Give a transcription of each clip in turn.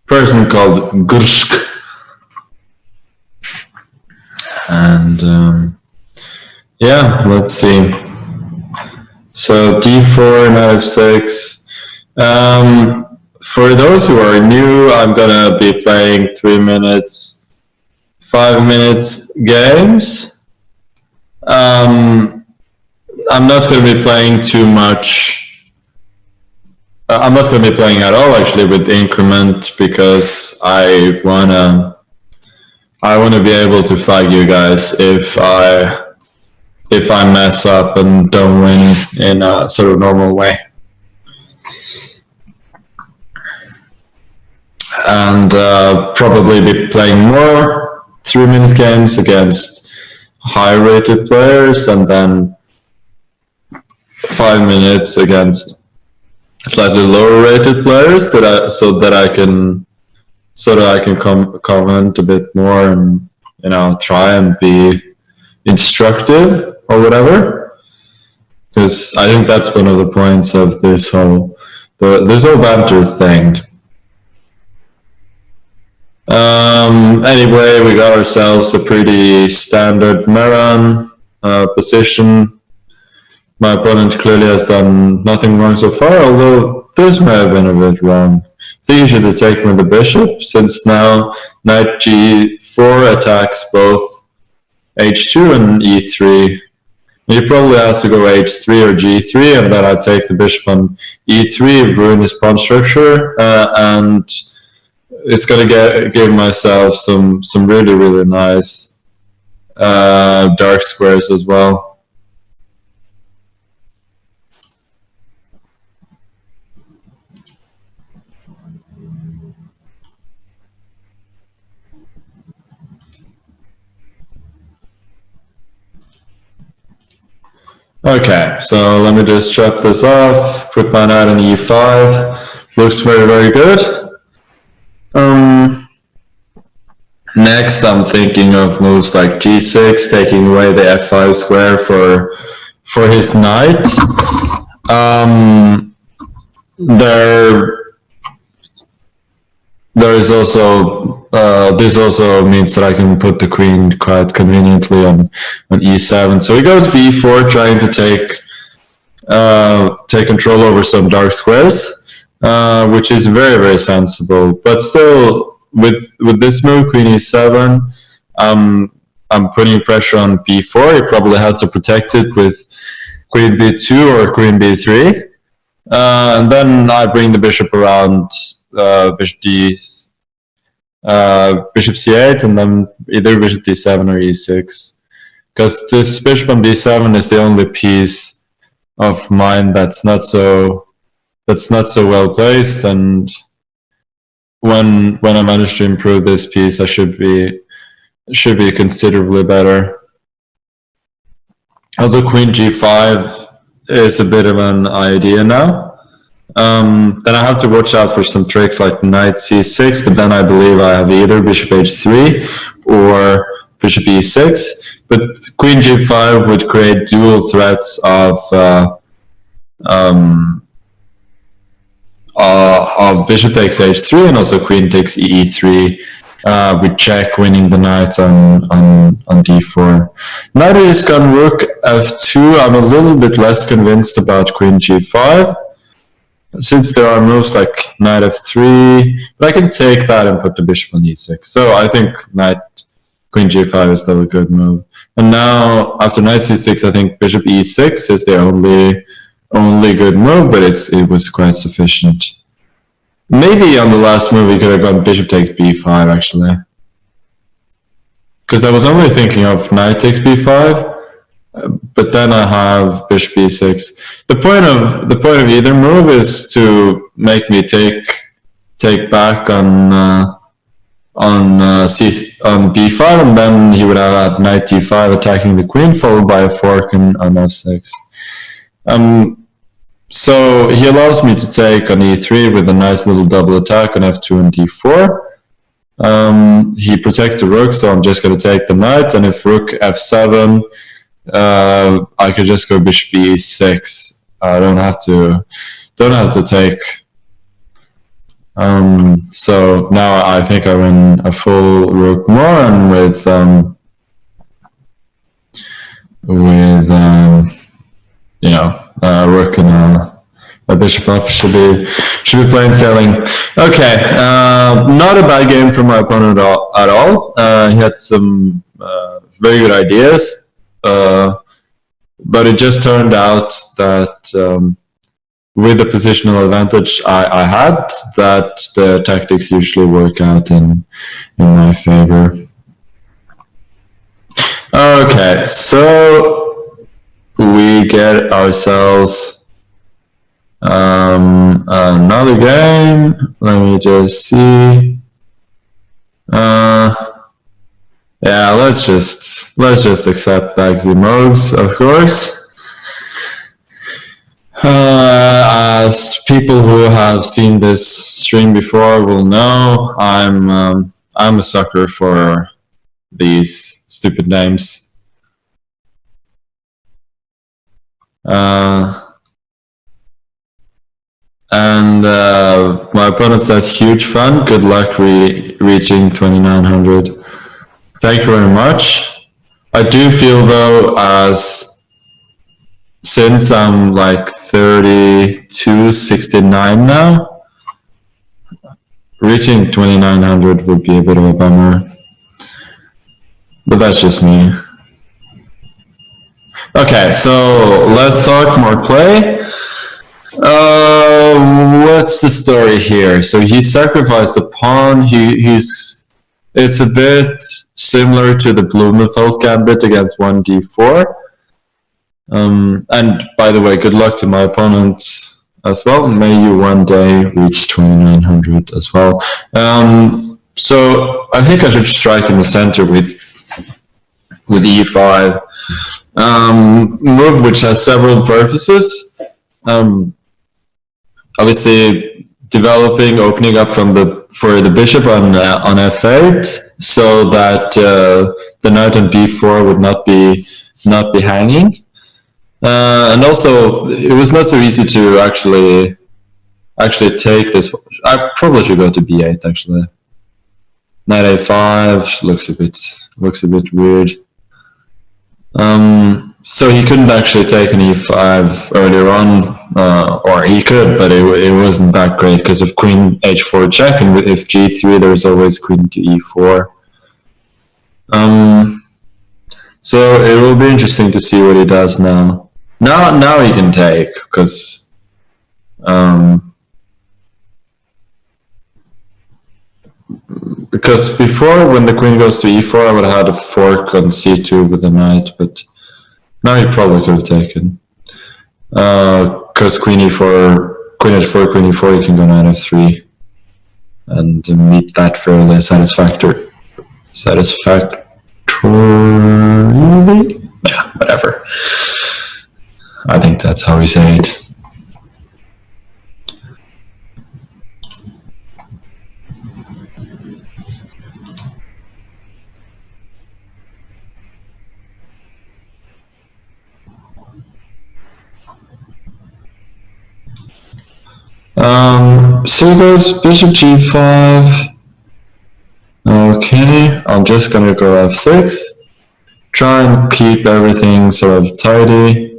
person called Gursk. And yeah, let's see. So d4, knight f6. For those who are new, I'm gonna be playing 3 minutes, 5 minutes games. I'm not gonna be playing too much. I'm not gonna be playing at all actually with increment, because I wanna be able to flag you guys if I mess up and don't win in a sort of normal way. And probably be playing more 3-minute games against high-rated players, and then 5 minutes against slightly lower-rated players, so that I can comment a bit more and try and be instructive or whatever. Because I think that's one of the points of this whole banter thing. Anyway, we got ourselves a pretty standard Maran position. My opponent clearly has done nothing wrong so far, although this may have been a bit wrong. I think you should have taken with the bishop, since now knight g4 attacks both h2 and e3. He probably has to go h3 or g3, and then I take the bishop on e3, ruin his pawn structure, and it's gonna give myself some really nice dark squares as well. Okay, so let me just chop this off, put my knight on e5. Looks very, very good. Next, I'm thinking of moves like g6, taking away the f5 square for his knight. There's also this also means that I can put the queen quite conveniently on e7. So he goes b4, trying to take control over some dark squares, which is very, very sensible. But still, with this move, queen e7, I'm putting pressure on b4. He probably has to protect it with queen b2 or queen b3, and then I bring the bishop around bishop c8, and then either bishop d7 or e6, because this bishop on b7 is the only piece of mine that's not so well placed, and when I manage to improve this piece, I should be considerably better. Also, queen g5 is a bit of an idea now. Then I have to watch out for some tricks like knight c6, but then I believe I have either bishop h3 or bishop e6. But queen g5 would create dual threats of bishop takes h3 and also queen takes e3, with check winning the knight on d4. Knight is gone rook f2. I'm a little bit less convinced about queen g5, since there are moves like knight f3, but I can take that and put the bishop on e6. So I think queen g5 is still a good move. And now after knight c6, I think bishop e6 is the only good move, but it was quite sufficient. Maybe on the last move we could have gone bishop takes b5 actually, because I was only thinking of knight takes b5, but then I have bishop e6. The point of either move is to make me take back on b5, and then he would have had knight d5 attacking the queen, followed by a fork on f6. So he allows me to take on e3 with a nice little double attack on f2 and d4. He protects the rook, so I'm just going to take the knight, and if rook f7, I could just go bishop e6. I don't have to take So now I think I win a full rook more, and with rook and a bishop up should be plain sailing. Okay, not a bad game for my opponent at all. He had some very good ideas, but it just turned out that with the positional advantage I had, that the tactics usually work out in my favor. Okay, so we get ourselves another game. Let me just see. Yeah, let's just accept back the moves, of course. As people who have seen this stream before will know, I'm a sucker for these stupid names. And my opponent says huge fun. Good luck reaching 2900. Thank you very much. I do feel though, since I'm like 3269 now, reaching 2900 would be a bit of a bummer. But that's just me. Okay, so let's talk more play. What's the story here? So he sacrificed a pawn. It's a bit similar to the Blumenfeld gambit against 1d4. And by the way, good luck to my opponent as well. May you one day reach 2900 as well. So I think I should strike in the center with e5. Move which has several purposes. Obviously, opening up for the bishop on f8, so that the knight on b4 would not be hanging. And also, it was not so easy to actually take this. I probably should go to b8 actually. Knight a5 looks a bit weird. So he couldn't actually take an e5 earlier on, or he could, but it wasn't that great because of queen h4 check, and if g3 there's always queen to e4. So it will be interesting to see what he does now. Now he can take, because before, when the queen goes to e4, I would have had a fork on c2 with the knight, but now he probably could have taken. Because queen e4, queen h4, queen e4, you can go knight f3 and meet that fairly satisfactorily. Yeah, whatever. I think that's how we say it. So he goes bishop g5. Okay, I'm just gonna go f6. Try and keep everything sort of tidy.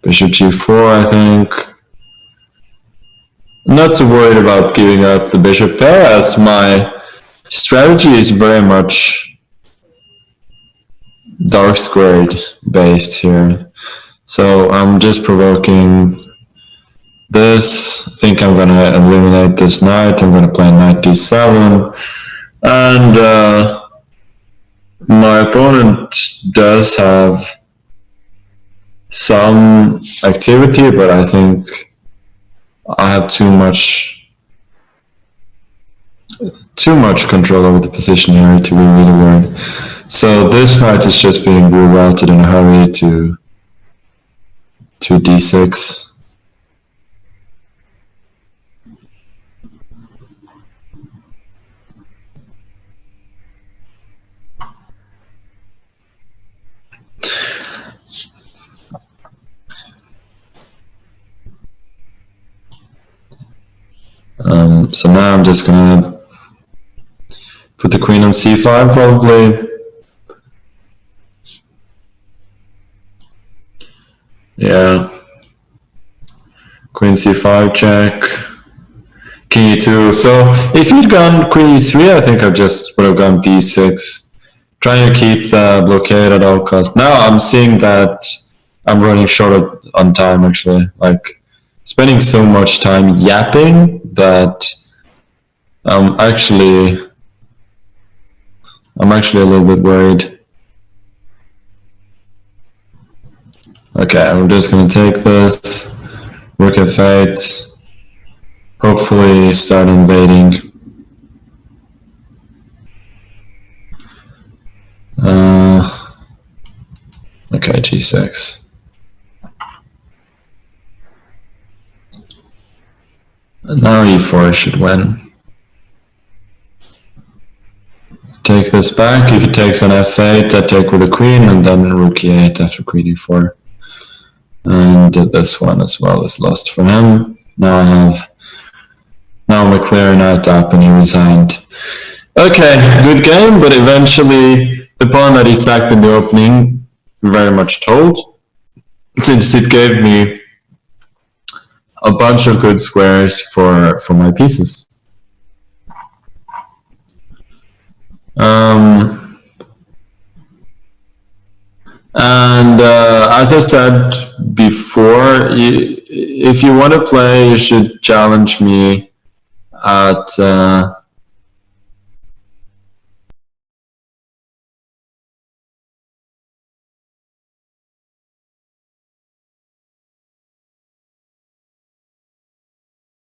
Bishop g4, I think. I'm not so worried about giving up the bishop pair, as my strategy is very much dark squared based here. So I'm just provoking this. I think I'm gonna eliminate this knight. I'm gonna play knight d7, and my opponent does have some activity, but I think I have too much control over the position here to be really worried. So this knight is just being rerouted in a hurry to d6. So now I'm just gonna put the queen on c5 probably. Yeah. Queen c5 check. King e2. So if you'd gone queen e3, I think I just would have gone b6. Trying to keep the blockade at all costs. Now I'm seeing that I'm running short on time actually. Like spending so much time yapping that I'm actually a little bit worried. Okay, I'm just gonna take this, rook f8, hopefully start invading. Okay, g6. And now e4 should win. Take this back. If he takes an f8, I take with the queen, and then rook e8 after queen e4. And this one as well is lost for him. Now I'm a clear knight up, and he resigned. Okay, good game, but eventually the pawn that he sacked in the opening, very much told, since it gave me a bunch of good squares for my pieces. And as I said before, if you want to play, you should challenge me at